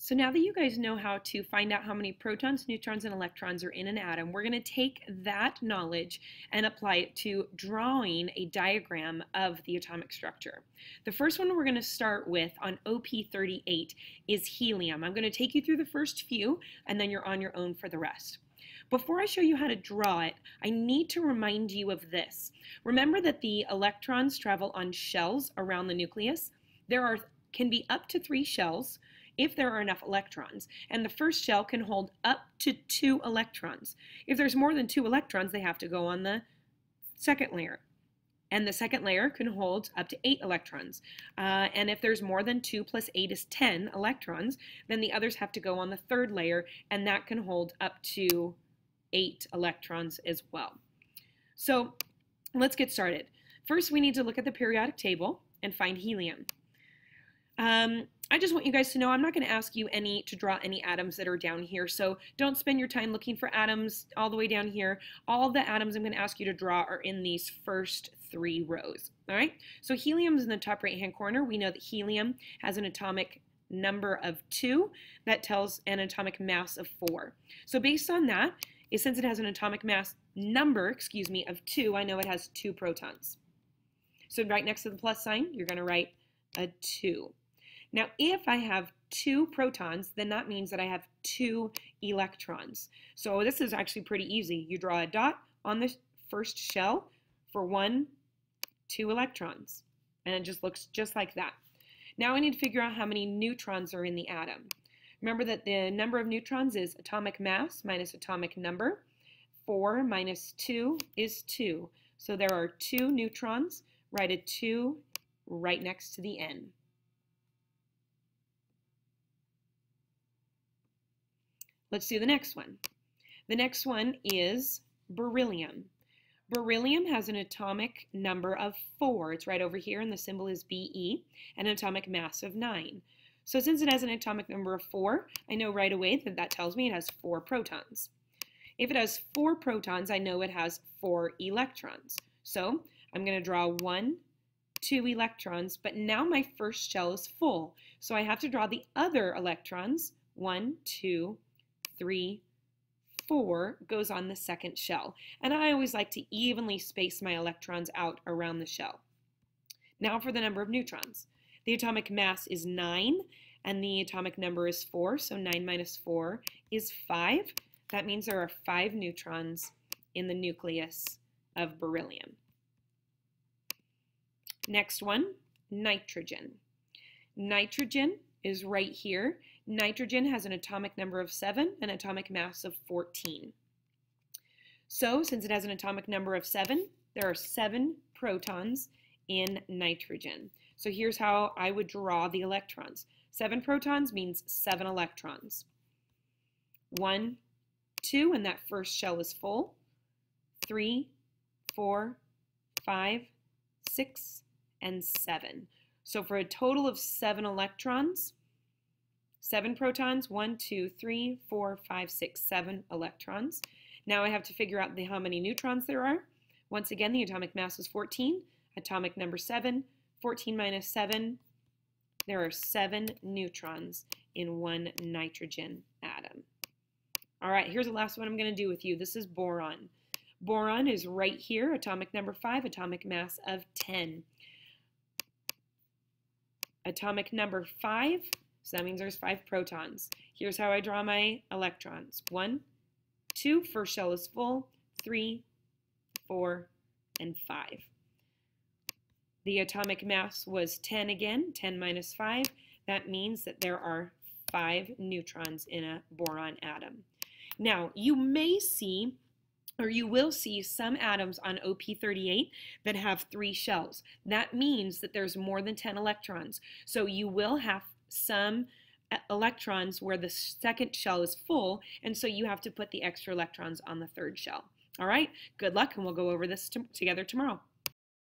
So now that you guys know how to find out how many protons, neutrons, and electrons are in an atom, we're going to take that knowledge and apply it to drawing a diagram of the atomic structure. The first one we're going to start with on OP38 is helium. I'm going to take you through the first few, and then you're on your own for the rest. Before I show you how to draw it, I need to remind you of this. Remember that the electrons travel on shells around the nucleus. There can be up to 3 shells if there are enough electrons, and the first shell can hold up to 2 electrons. If there's more than 2 electrons, they have to go on the second layer, and the second layer can hold up to 8 electrons. And if there's more than 2 plus 8 is 10 electrons, then the others have to go on the third layer, and that can hold up to 8 electrons as well. So let's get started. First, we need to look at the periodic table and find helium. I just want you guys to know I'm not going to ask you to draw any atoms that are down here, so don't spend your time looking for atoms all the way down here. All the atoms I'm going to ask you to draw are in these first 3 rows. All right, so helium is in the top right hand corner. We know that helium has an atomic number of 2 that tells an atomic mass of 4. So based on that, since it has an atomic mass number, of 2, I know it has 2 protons. So right next to the plus sign, you're going to write a 2. Now, if I have 2 protons, then that means that I have 2 electrons. So this is actually pretty easy. You draw a dot on the first shell for 1, 2 electrons. And it just looks just like that. Now I need to figure out how many neutrons are in the atom. Remember that the number of neutrons is atomic mass minus atomic number. 4 minus 2 is 2. So there are 2 neutrons. Write a 2 right next to the N. Let's do the next one. The next one is beryllium. Beryllium has an atomic number of 4. It's right over here, and the symbol is Be, and an atomic mass of 9. So since it has an atomic number of 4, I know right away that that tells me it has 4 protons. If it has 4 protons, I know it has 4 electrons. So I'm going to draw 1, 2 electrons, but now my first shell is full. So I have to draw the other electrons. 1, 2, 3, 4 goes on the second shell. And I always like to evenly space my electrons out around the shell. Now for the number of neutrons. The atomic mass is 9, and the atomic number is 4, so 9 minus 4 is 5. That means there are 5 neutrons in the nucleus of beryllium. Next one, nitrogen. Nitrogen is right here. Nitrogen has an atomic number of 7, an atomic mass of 14. So since it has an atomic number of 7, there are 7 protons in nitrogen. So here's how I would draw the electrons. 7 protons means 7 electrons. 1, 2, and that first shell is full. 3, 4, 5, 6, and 7. So for a total of 7 electrons, 7 protons, 1, 2, 3, 4, 5, 6, 7 electrons. Now I have to figure out how many neutrons there are. Once again, the atomic mass is 14, atomic number 7, 14 minus 7, there are 7 neutrons in one nitrogen atom. All right, here's the last one I'm going to do with you. This is boron. Boron is right here, atomic number 5, atomic mass of 10. Atomic number 5, so that means there's 5 protons. Here's how I draw my electrons. 1, 2, first shell is full, 3, 4, and 5. The atomic mass was 10 again, 10 minus 5. That means that there are 5 neutrons in a boron atom. Now, you may see, or you will see, some atoms on OP38 that have 3 shells. That means that there's more than 10 electrons. So you will have some electrons where the second shell is full, and so you have to put the extra electrons on the third shell. All right, good luck, and we'll go over this together tomorrow.